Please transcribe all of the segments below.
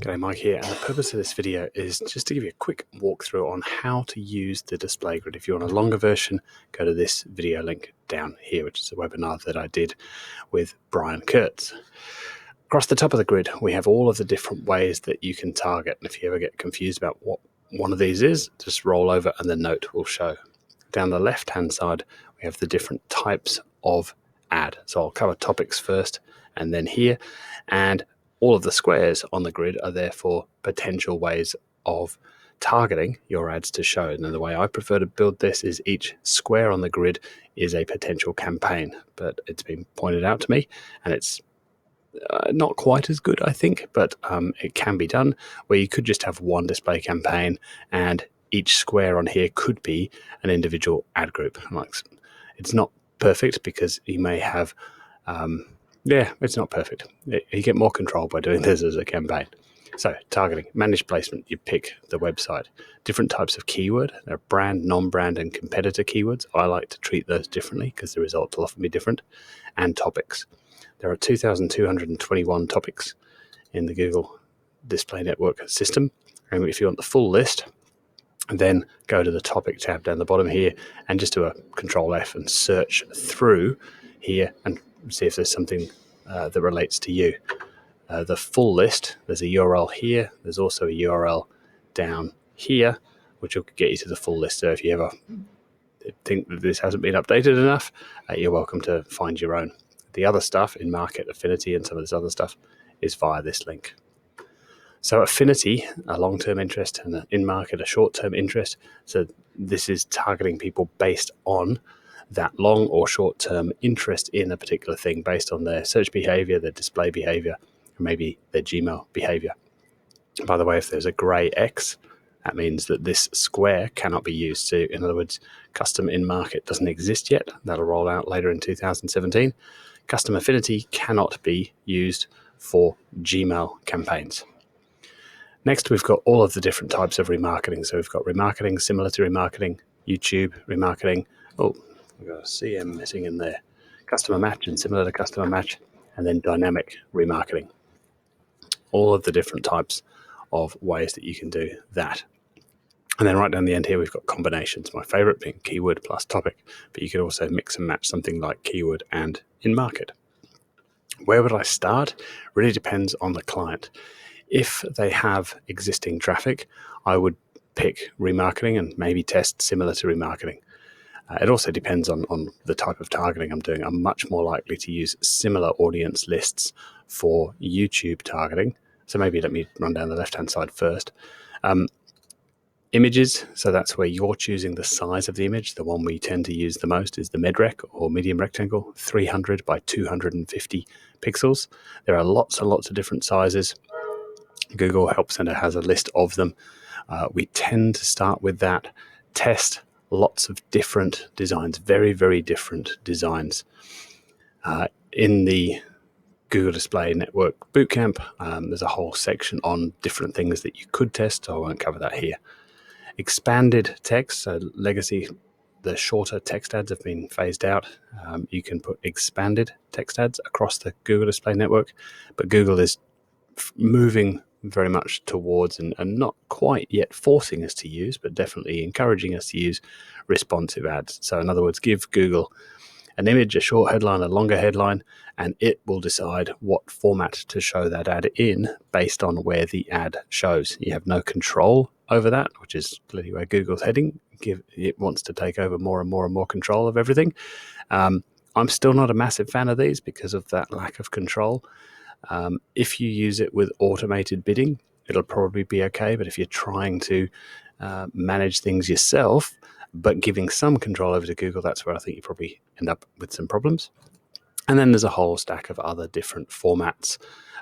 G'day, Mike here, and the purpose of this video is just to give you a quick walkthrough on how to use the display grid. If you want a longer version, go to this video link down here, which is a webinar that I did with Brian Kurtz. Across the top of the grid, we have all of the different ways that you can target, and if you ever get confused about what one of these is, just roll over and the note will show. Down the left-hand side, we have the different types of ad. So I'll cover topics first, and then here, and all of the squares on the grid are therefore potential ways of targeting your ads to show. And the way I prefer to build this is each square on the grid is a potential campaign, but it's been pointed out to me, and it's not quite as good, I think, but it can be done where you could just have one display campaign and each square on here could be an individual ad group. It's not perfect because you may have it's not perfect. You get more control by doing this as a campaign. So targeting, managed placement, you pick the website. Different types of keyword. There are brand, non-brand, and competitor keywords. I like to treat those differently because the results will often be different. And topics. There are 2,221 topics in the Google Display Network system. And if you want the full list, then go to the topic tab down the bottom here and just do a Control F and search through here and see if there's something that relates to you. The full list, there's a URL here. There's also a URL down here, which will get you to the full list. So if you ever think that this hasn't been updated enough, you're welcome to find your own. The other stuff in Market, Affinity, and some of this other stuff is via this link. So Affinity, a long-term interest, and in Market, a short-term interest. So this is targeting people based on that long or short-term interest in a particular thing based on their search behavior, their display behavior, or maybe their Gmail behavior. By the way, if there's a gray X, that means that this square cannot be used. So in other words, custom in market doesn't exist yet. That'll roll out later in 2017. Custom affinity cannot be used for Gmail campaigns. Next, we've got all of the different types of remarketing. So we've got remarketing, similar to remarketing, YouTube remarketing. We've got a CM missing in there. Customer match and similar to customer match, and then dynamic remarketing. All of the different types of ways that you can do that. And then right down the end here, we've got combinations. My favorite being keyword plus topic, but you can also mix and match something like keyword and in market. Where would I start? Really depends on the client. If they have existing traffic, I would pick remarketing and maybe test similar to remarketing. It also depends on the type of targeting I'm doing. I'm much more likely to use similar audience lists for YouTube targeting. So maybe let me run down the left-hand side first. Images, so that's where you're choosing the size of the image. The one we tend to use the most is the MedRec or medium rectangle, 300 by 250 pixels. There are lots and lots of different sizes. Google Help Center has a list of them. We tend to start with that. Test lots of different designs, very, very different designs. In the Google Display Network Bootcamp, there's a whole section on different things that you could test, so I won't cover that here. Expanded text, so legacy, the shorter text ads have been phased out. You can put expanded text ads across the Google Display Network, but Google is moving very much towards and not quite yet forcing us to use, but definitely encouraging us to use responsive ads. So in other words, give Google an image, a short headline, a longer headline, and it will decide what format to show that ad in based on where the ad shows. You have no control over that, which is clearly where Google's heading. It wants to take over more and more and more control of everything. I'm still not a massive fan of these because of that lack of control. If you use it with automated bidding, it'll probably be okay. But if you're trying to manage things yourself, but giving some control over to Google, that's where I think you probably end up with some problems. And then there's a whole stack of other different formats.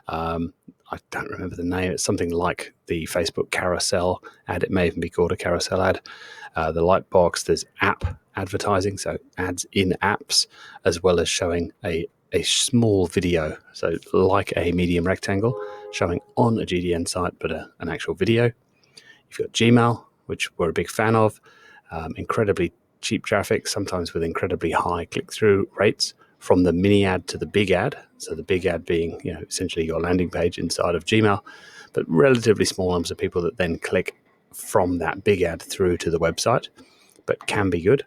I don't remember the name. It's something like the Facebook carousel ad. It may even be called a carousel ad. The Lightbox, there's app advertising, so ads in apps, as well as showing a small video, so like a medium rectangle, showing on a GDN site, but an actual video. You've got Gmail, which we're a big fan of, incredibly cheap traffic, sometimes with incredibly high click-through rates from the mini ad to the big ad. So the big ad being, essentially your landing page inside of Gmail, but relatively small numbers of people that then click from that big ad through to the website, but can be good.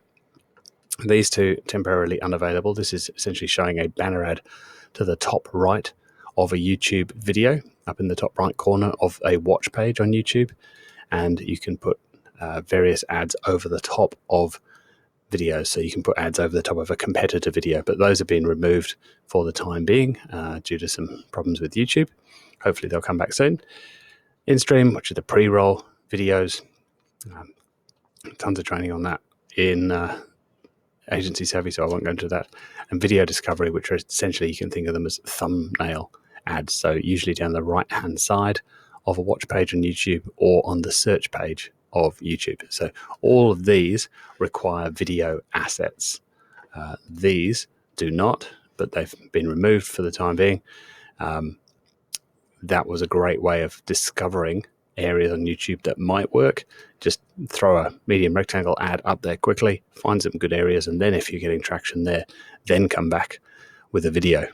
These two temporarily unavailable. This is essentially showing a banner ad to the top right of a YouTube video, up in the top right corner of a watch page on YouTube, and you can put various ads over the top of videos. So you can put ads over the top of a competitor video, but those have been removed for the time being due to some problems with YouTube. Hopefully they'll come back soon. InStream, which are the pre-roll videos, tons of training on that in Agency Savvy, so I won't go into that. And video discovery, which are essentially, you can think of them as thumbnail ads. So usually down the right-hand side of a watch page on YouTube or on the search page of YouTube. So all of these require video assets. These do not, but they've been removed for the time being. That was a great way of discovering areas on YouTube that might work. Just throw a medium rectangle ad up there quickly, find some good areas, and then if you're getting traction there, then come back with a video.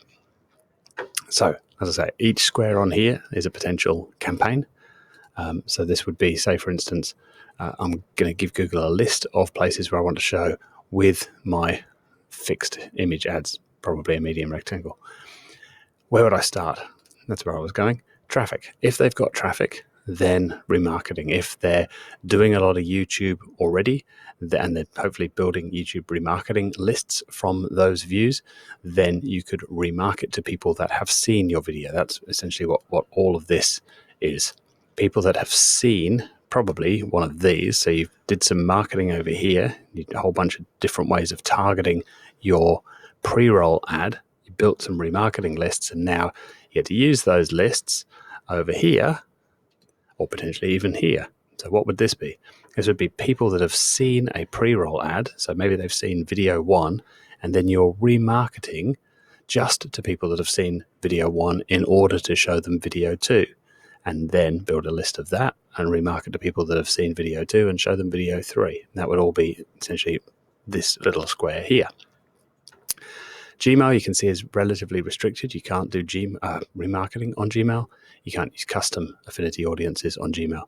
So, as I say, each square on here is a potential campaign. So this would be, say, for instance, I'm going to give Google a list of places where I want to show with my fixed image ads, probably a medium rectangle. Where would I start? That's where I was going. Traffic. If they've got traffic, then remarketing. If they're doing a lot of YouTube already, and they're hopefully building YouTube remarketing lists from those views, then you could remarket to people that have seen your video. That's essentially what all of this is. People that have seen probably one of these. So you did some marketing over here, you did a whole bunch of different ways of targeting your pre-roll ad. You built some remarketing lists, and now you get to use those lists over here, or potentially even here. So what would this be? This would be people that have seen a pre-roll ad. So maybe they've seen video 1, and then you're remarketing just to people that have seen video 1 in order to show them video 2, and then build a list of that and remarket to people that have seen video 2 and show them video 3. That would all be essentially this little square here. Gmail, you can see, is relatively restricted. You can't do remarketing on Gmail. You can't use custom affinity audiences on Gmail.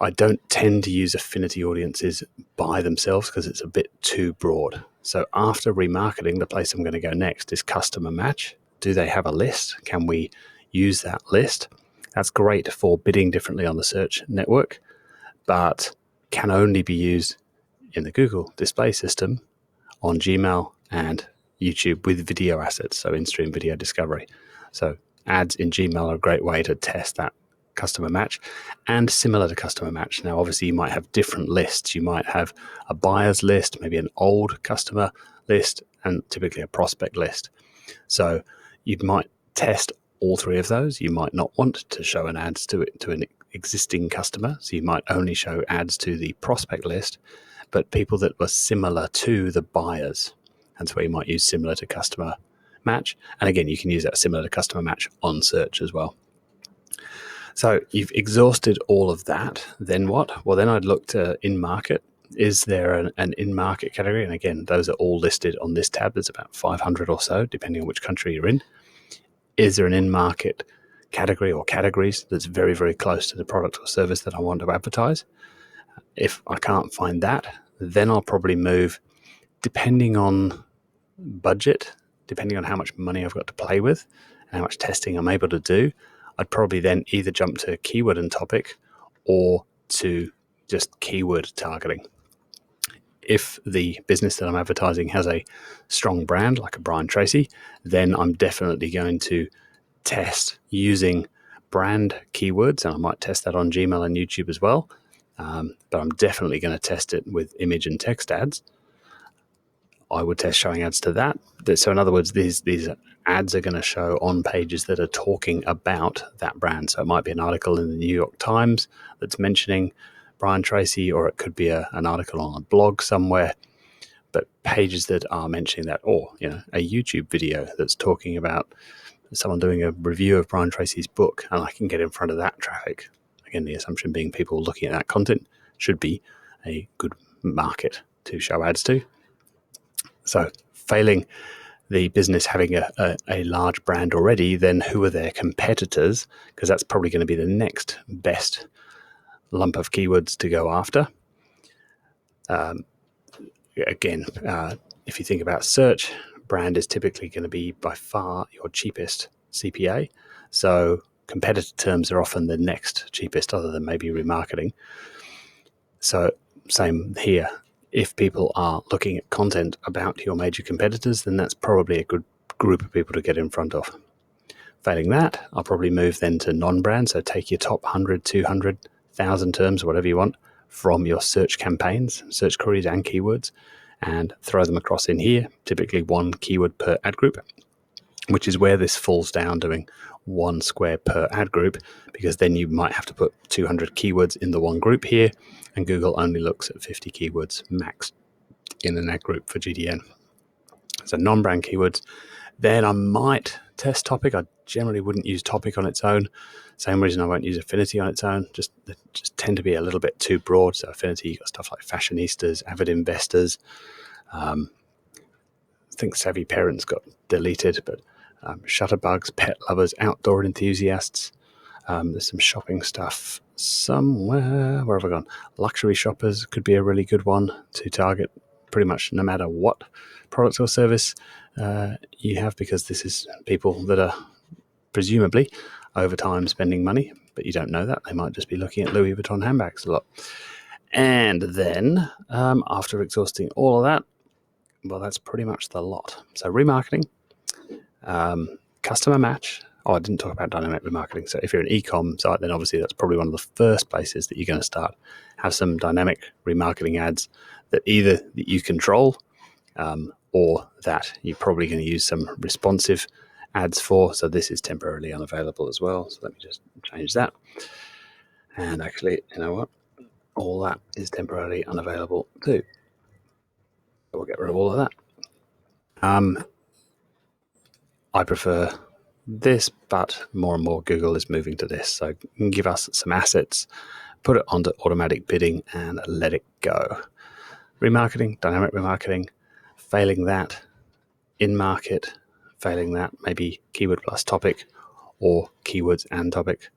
I don't tend to use affinity audiences by themselves because it's a bit too broad. So after remarketing, the place I'm going to go next is customer match. Do they have a list? Can we use that list? That's great for bidding differently on the search network, but can only be used in the Google display system on Gmail and YouTube with video assets, so InStream video discovery. So ads in Gmail are a great way to test that customer match, and similar to customer match. Now, obviously, you might have different lists. You might have a buyer's list, maybe an old customer list, and typically a prospect list. So you might test all three of those. You might not want to show an ads to an existing customer, so you might only show ads to the prospect list, but people that were similar to the buyers. That's where you might use similar to customer match. And again, you can use that similar to customer match on search as well. So you've exhausted all of that. Then what? Well, then I'd look to in-market. Is there an in-market category? And again, those are all listed on this tab. There's about 500 or so, depending on which country you're in. Is there an in-market category or categories that's very, very close to the product or service that I want to advertise? If I can't find that, then I'll probably move, depending on budget, depending on how much money I've got to play with and how much testing I'm able to do, I'd probably then either jump to keyword and topic or to just keyword targeting. If the business that I'm advertising has a strong brand, like a Brian Tracy, then I'm definitely going to test using brand keywords, and I might test that on Gmail and YouTube as well. But I'm definitely going to test it with image and text ads. I would test showing ads to that. So in other words, these ads are going to show on pages that are talking about that brand. So it might be an article in the New York Times that's mentioning Brian Tracy, or it could be an article on a blog somewhere. But pages that are mentioning that, or a YouTube video that's talking about someone doing a review of Brian Tracy's book, and I can get in front of that traffic. Again, the assumption being people looking at that content should be a good market to show ads to. So failing the business having a large brand already, then who are their competitors? Because that's probably going to be the next best lump of keywords to go after. Again, if you think about search, brand is typically going to be by far your cheapest CPA. So competitor terms are often the next cheapest, other than maybe remarketing. So same here. If people are looking at content about your major competitors, then that's probably a good group of people to get in front of. Failing that, I'll probably move then to non-brand. So take your top 100, 200, 1,000 terms, whatever you want, from your search campaigns, search queries and keywords, and throw them across in here, typically one keyword per ad group, which is where this falls down, doing one square per ad group, because then you might have to put 200 keywords in the one group here, and Google only looks at 50 keywords max in an ad group for GDN. So non-brand keywords. Then I might test topic. I generally wouldn't use topic on its own. Same reason I won't use affinity on its own. Just tend to be a little bit too broad. So affinity, you've got stuff like fashionistas, avid investors. I think savvy parents got deleted, but shutterbugs, pet lovers, outdoor enthusiasts. There's some shopping stuff somewhere. Where have I gone? Luxury shoppers could be a really good one to target pretty much no matter what product or service you have, because this is people that are presumably over time spending money, but you don't know that. They might just be looking at Louis Vuitton handbags a lot. And then after exhausting all of that, well, that's pretty much the lot. So remarketing, customer match. Oh, I didn't talk about dynamic remarketing. So if you're an e-com site, then obviously that's probably one of the first places that you're going to start. Have some dynamic remarketing ads that either that you control or that you're probably going to use some responsive ads for. So this is temporarily unavailable as well. So let me just change that. And actually, you know what? All that is temporarily unavailable too. So we'll get rid of all of that. I prefer this, but more and more Google is moving to this. So give us some assets, put it onto automatic bidding and let it go. Remarketing, dynamic remarketing, failing that, in market, failing that, maybe keyword plus topic or keywords and topic.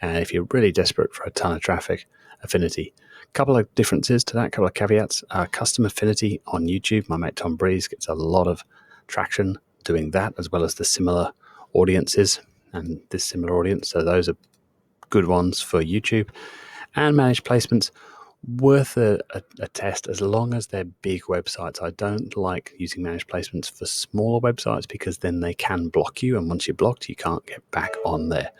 And if you're really desperate for a ton of traffic, affinity. A couple of differences to that, a couple of caveats. Custom affinity on YouTube. My mate Tom Breeze gets a lot of traction doing that, as well as the similar audiences and this similar audience. So those are good ones for YouTube. And managed placements, worth a test as long as they're big websites. I don't like using managed placements for smaller websites because then they can block you, and once you're blocked, you can't get back on there.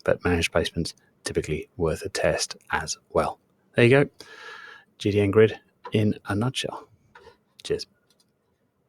But managed placements typically worth a test as well. There you go. GDN Grid in a nutshell. Cheers.